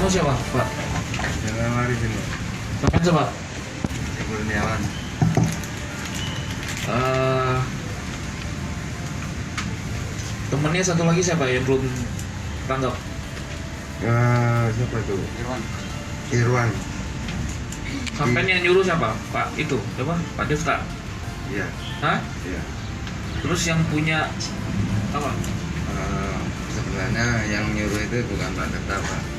Kamu siapa, Pak? Jangan lari sini. Sampai siapa? Kurniawan. Temennya satu lagi siapa yang belum tangkap? Siapa itu? Irwan. Sampai yang nyuruh siapa? Pak itu, siapa? Pak Devta. Iya. Hah? Iya. Terus yang punya apa? Sebenarnya yang nyuruh itu bukan Pak Devta, Pak.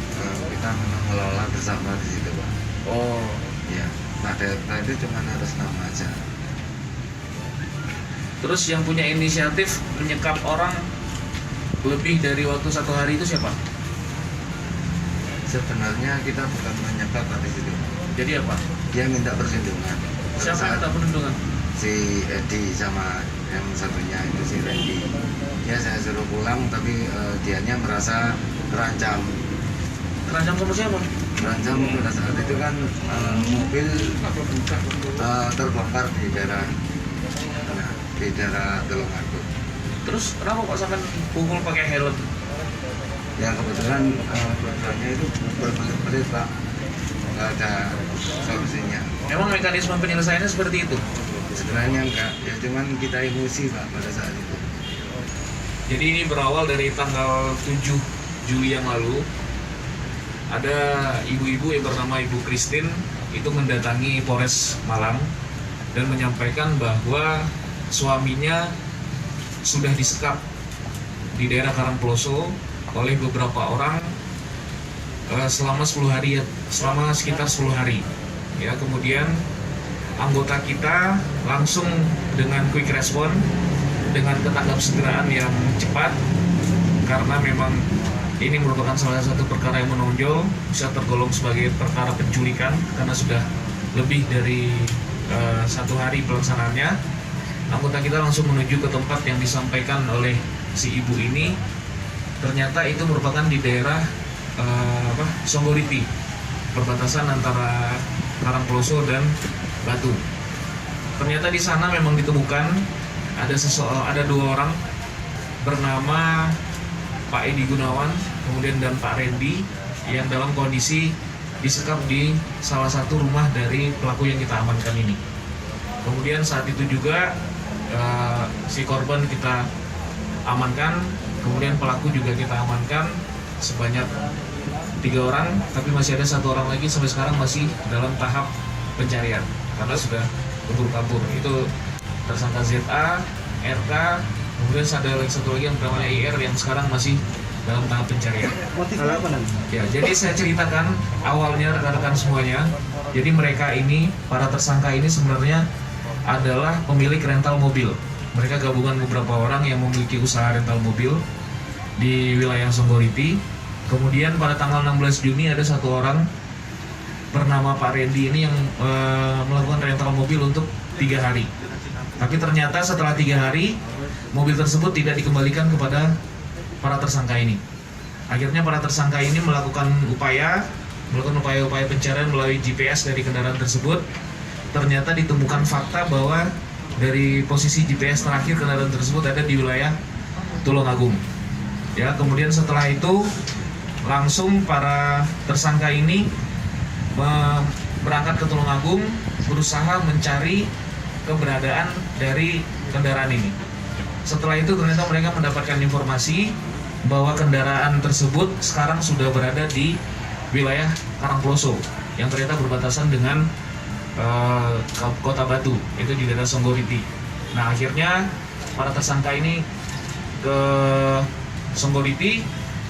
Kita memang mengelola bersama di situ, Pak. Oh, Iya. Pak Devta itu cuma atas nama aja. terus yang punya inisiatif menyekap orang lebih dari waktu 1 hari itu siapa? Sebenarnya kita bukan menyekap Pak di situ. Jadi apa? Dia minta perlindungan. Siapa yang minta perlindungan? Si Edi sama yang satunya itu si Randy. Ya saya suruh pulang tapi dianya merasa terancam. Terancam sama siapa? Terancam pada saat itu kan mobil terbongkar di daerah Tulungagung. Terus kenapa kok sampai pukul pakai helm? Ya kebetulan korbannya itu berbelit-belit, Pak, nggak ada solusinya. Memang mekanisme penyelesaiannya seperti itu. Sebenarnya enggak, ya cuman kita emosi, Pak, pada saat itu. Jadi ini berawal dari tanggal 7 Juli yang lalu. Ada ibu-ibu yang bernama Ibu Christine itu mendatangi Polres Malang dan menyampaikan bahwa suaminya sudah disekap di daerah Karangploso oleh beberapa orang selama 10 hari, selama sekitar 10 hari. Ya, kemudian anggota kita langsung dengan quick response, dengan ketangkap segeraan yang cepat, karena memang ini merupakan salah satu perkara yang menonjol, bisa tergolong sebagai perkara penculikan karena sudah lebih dari 1 hari pelaksanaannya. Anggota kita langsung menuju ke tempat yang disampaikan oleh si ibu ini. Ternyata itu merupakan di daerah Songgoriti, perbatasan antara Karangploso dan Batu. Ternyata di sana memang ditemukan ada 2 orang bernama Pak Edi Gunawan kemudian dan Pak Randy yang dalam kondisi disekap di salah satu rumah dari pelaku yang kita amankan ini. Kemudian saat itu juga si korban kita amankan, kemudian pelaku juga kita amankan sebanyak 3 orang, tapi masih ada 1 orang lagi sampai sekarang masih dalam tahap pencarian karena sudah kabur. Itu tersangka ZA, RK, kemudian ada satu lagi yang bernama IR yang sekarang masih dalam tahap pencarian. Motifnya apa nanti? Ya, jadi saya ceritakan awalnya rekan-rekan semuanya. Jadi mereka ini, para tersangka ini sebenarnya adalah pemilik rental mobil. Mereka gabungan beberapa orang yang memiliki usaha rental mobil di wilayah Songgoriti. Kemudian pada tanggal 16 Juni ada 1 orang bernama Pak Randy ini yang melakukan rental mobil untuk 3 hari. Tapi ternyata setelah 3 hari mobil tersebut tidak dikembalikan kepada para tersangka ini. Akhirnya para tersangka ini melakukan upaya-upaya pencarian melalui GPS dari kendaraan tersebut. Ternyata ditemukan fakta bahwa dari posisi GPS terakhir kendaraan tersebut ada di wilayah Tulungagung. Ya, kemudian setelah itu langsung para tersangka ini berangkat ke Tulungagung berusaha mencari keberadaan dari kendaraan ini. Setelah itu ternyata mereka mendapatkan informasi bahwa kendaraan tersebut sekarang sudah berada di wilayah Karangploso yang ternyata berbatasan dengan Kota Batu, itu di daerah Songgoriti. Nah, akhirnya para tersangka ini ke Songgoriti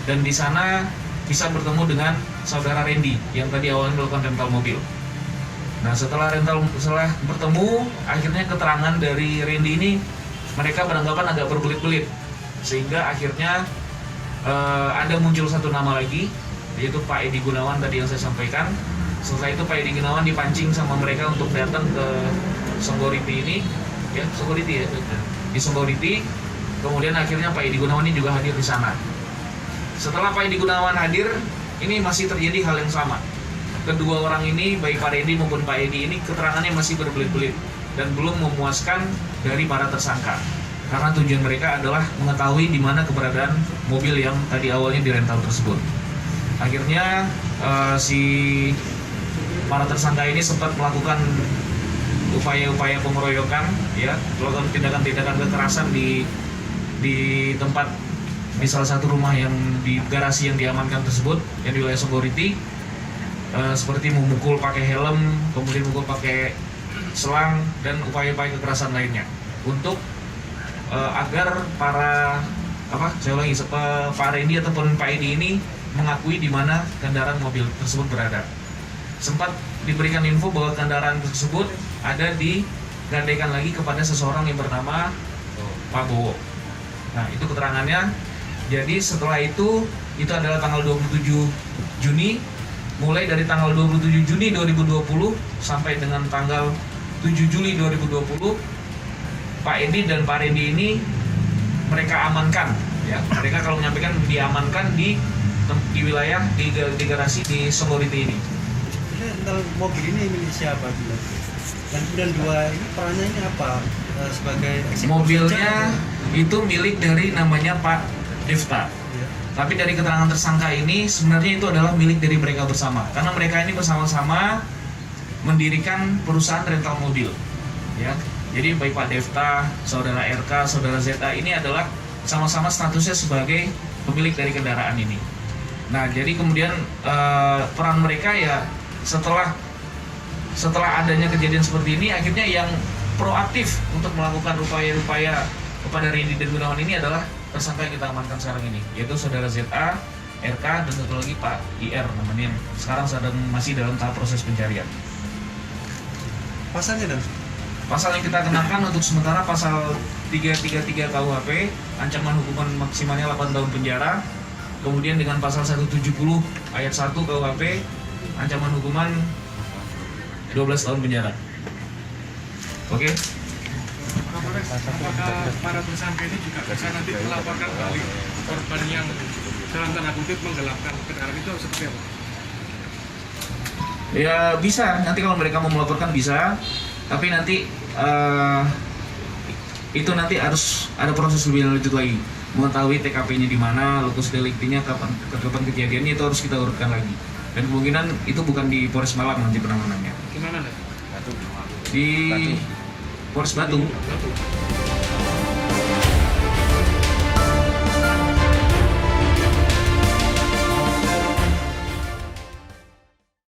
dan di sana bisa bertemu dengan saudara Randy yang tadi awalnya melakukan rental mobil. Nah, setelah bertemu, akhirnya keterangan dari Randy ini mereka beranggapan agak berbelit-belit, sehingga akhirnya ada muncul 1 nama lagi, yaitu Pak Edi Gunawan tadi yang saya sampaikan. Setelah itu Pak Edi Gunawan dipancing sama mereka untuk datang ke Songgoriti ini, ya Songgoriti ya, di Songgoriti. Kemudian akhirnya Pak Edi Gunawan ini juga hadir di sana. Setelah Pak Edi Gunawan hadir, ini masih terjadi hal yang sama. Kedua orang ini, baik Pak Edi maupun Pak Edi ini keterangannya masih berbelit-belit dan belum memuaskan dari para tersangka. Karena tujuan mereka adalah mengetahui di mana keberadaan mobil yang tadi awalnya dirental tersebut. Akhirnya si para tersangka ini sempat melakukan upaya-upaya pengeroyokan, ya, melakukan tindakan-tindakan kekerasan di tempat, di salah satu rumah yang di garasi yang diamankan tersebut yang di wilayah Songgoriti, seperti memukul pakai helm, kemudian memukul pakai selang dan upaya-upaya kekerasan lainnya untuk agar para Pak Randy ataupun Pak Edi ini mengakui di mana kendaraan mobil tersebut berada. Sempat diberikan info bahwa kendaraan tersebut ada digandaikan lagi kepada seseorang yang bernama Pak Bowo. Nah, itu keterangannya. Jadi setelah itu adalah tanggal 27 Juni, mulai dari tanggal 27 Juni 2020 sampai dengan tanggal 7 Juli 2020, Pak Edi dan Pak Randy ini mereka amankan, ya. Mereka kalau menyampaikan diamankan di wilayah di garasi di Songgoriti ini. Tentang mobil ini milik siapa bilang? Dan dua ini perannya ini apa? Sebagai eksekutor Mobilnya saja? itu milik dari namanya Pak Devta. Ya. Tapi dari keterangan tersangka ini sebenarnya itu adalah milik dari mereka bersama. Karena mereka ini bersama-sama mendirikan perusahaan rental mobil, ya. Jadi baik Pak Devta, saudara RK, saudara ZA ini adalah sama-sama statusnya sebagai pemilik dari kendaraan ini. Nah, jadi kemudian peran mereka ya setelah adanya kejadian seperti ini, akhirnya yang proaktif untuk melakukan upaya-upaya kepada Randy dan Gunawan ini adalah tersangka yang kita amankan sekarang ini, yaitu saudara ZA, RK, dan satu lagi Pak IR namanya, yang sekarang masih dalam tahap proses pencarian. Pasalnya dan Pasal yang kita kenakan untuk sementara pasal 333 KUHP, ancaman hukuman maksimalnya 8 tahun penjara. Kemudian dengan pasal 170 ayat 1 KUHP, ancaman hukuman 12 tahun penjara. Oke? Apakah para tersangka ini juga bisa nanti melaporkan balik korban yang dalam tanda kutip menggelapkan kendaraan itu seperti apa? Ya bisa, nanti kalau mereka mau melaporkan bisa. Tapi nanti itu nanti harus ada proses lebih lanjut lagi, mengetahui TKP-nya di mana, lokus deliktinya, kapan kejadiannya, itu harus kita urutkan lagi. Dan kemungkinan itu bukan di Polres Malang nanti penanganannya. Gimana? Di Polres Batu. Batu.